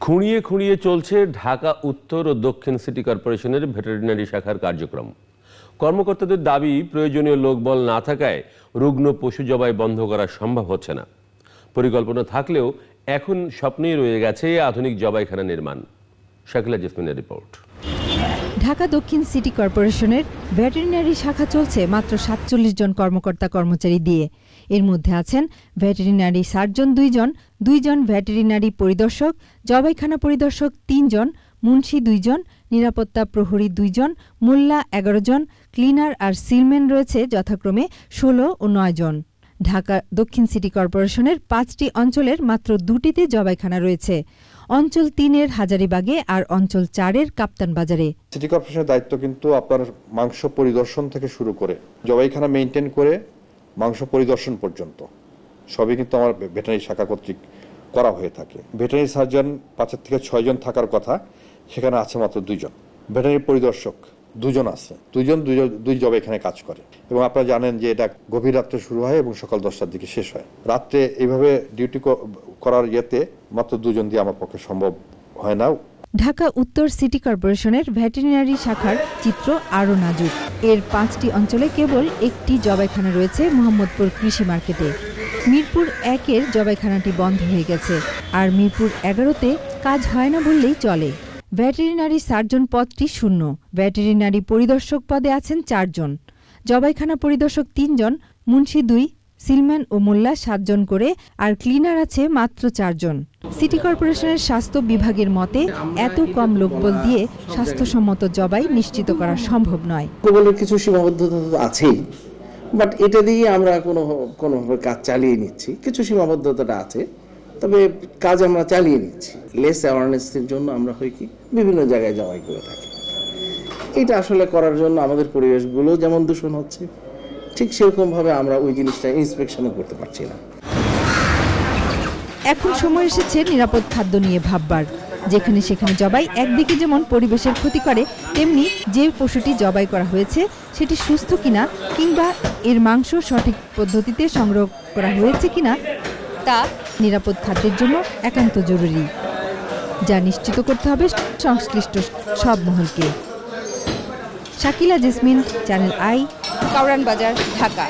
খুঁড়িয়ে খুঁড়িয়ে চলছে ঢাকা উত্তর ও দক্ষিণ সিটি কর্পোরেশনের ভেটেরিনারি শাখার কার্যক্রম। কর্মকর্তাদের দাবি, প্রয়োজনীয় লোকবল না থাকায় রুগ্ন পশু জবাই বন্ধ করা সম্ভব হচ্ছে না। পরিকল্পনা থাকলেও এখন স্বপ্নেই রয়ে গেছে আধুনিক জবাইখানা নির্মাণ। শাকিলা জেসমিনের রিপোর্ট। ঢাকা দক্ষিণ সিটি কর্পোরেশনের ভেটেরিনারি শাখা চলছে মাত্র ৪৭ জন কর্মকর্তা কর্মচারী দিয়ে। এর মধ্যে আছেন ভেটেরিনারি সার্জন ২ জন, ২ জন ভেটেরিনারি পরিদর্শক, জবাইখানা পরিদর্শক ৩ জন, মুন্সি ২ জন, নিরাপত্তা প্রহরী ২ জন, মোল্লা ১১ জন, ক্লিনার আর সিলম্যান রয়েছে যথাক্রমে ১৬ ও ৯ জন। ঢাকা দক্ষিণ সিটি কর্পোরেশনের ৫টি অঞ্চলের মাত্র ২টিতে জবাইখানা রয়েছে। অঞ্চল ৩-এর হাজারীবাগে আর অঞ্চল ৪-এর কাপ্তান বাজারে। সিটি কর্পোরেশনের দায়িত্ব কিন্তু আপনার মাংস পরিদর্শন থেকে শুরু করে জবাইখানা মেইনটেইন করে মাংস পরিদর্শন পর্যন্ত সবই কিন্তু আমার ভেটেরিনারি শাখা কর্তৃক করা হয়ে থাকে। ভেটেরিনারি সার্জন ৫ থেকে ৬ জন থাকার কথা, সেখানে আছে মাত্র ২ জন। ভেটেরিনারি পরিদর্শক ২ জন আছে, দুই জবাইখানায় কাজ করে। এবং আপনারা জানেন যে এটা গভীর রাত্রে শুরু হয় এবং সকাল 10টার দিকে শেষ হয়। রাত্রে এইভাবে ডিউটি করার ইয়েতে মাত্র ২ জন দিয়ে আমার পক্ষে সম্ভব হয় না। ঢাকা উত্তর সিটি কর্পোরেশনের ভেটেরিনারি শাখার চিত্র আরও নাজুক। এর ৫টি অঞ্চলে কেবল একটি জবাইখানা রয়েছে মোহাম্মদপুর কৃষি মার্কেটে। মিরপুর ১-এর জবাইখানাটি বন্ধ হয়ে গেছে, আর মিরপুর ১১-তে কাজ হয় না বললেই চলে। ভেটেরিনারি সার্জন পদটি শূন্য। ভেটেরিনারি পরিদর্শক পদে আছেন ৪ জন, জবাইখানা পরিদর্শক ৩ জন, মুন্সি ২, সিলম্যান ও মোল্লা ৭ জন করে, আর ক্লিনার আছে মাত্র ৪ জন। সিটি কর্পোরেশনের স্বাস্থ্য বিভাগের মতে এত কম লোকবল দিয়ে স্বাস্থ্যসম্মত জবাই নিশ্চিত করা সম্ভব নয়। লোকবলের কিছু সীমাবদ্ধতা তো আছেই, বাট এটা দিয়ে আমরা কোনোভাবে কাজ চালিয়ে নিচ্ছি। কিছু সীমাবদ্ধতাটা আছে, তবে কাজ আমরা চালিয়ে নিচ্ছি। লেস অ্যাওয়ারনেসের জন্য আমরা হয় কি বিভিন্ন জায়গায় জবাই করে থাকি। এটা আসলে করার জন্য আমাদের পরিবেশগুলো যেমন দূষণ হচ্ছে, ঠিক সেরকমভাবে আমরা ওই জিনিসটা ইন্সপেকশনও করতে পারছি না। এখন সময় এসেছে নিরাপদ খাদ্য নিয়ে ভাববার। যেখানে সেখানে জবাই একদিকে যেমন পরিবেশের ক্ষতি করে, তেমনি যে পশুটি জবাই করা হয়েছে সেটি সুস্থ কিনা, কিংবা এর মাংস সঠিক পদ্ধতিতে সংগ্রহ করা হয়েছে কিনা তা নিরাপদ খাদ্যের জন্য একান্ত জরুরি, যা নিশ্চিত করতে হবে সংশ্লিষ্ট সব মহলকে। Shakila Jasmine, channel I, Karwan Bazar, Dhaka.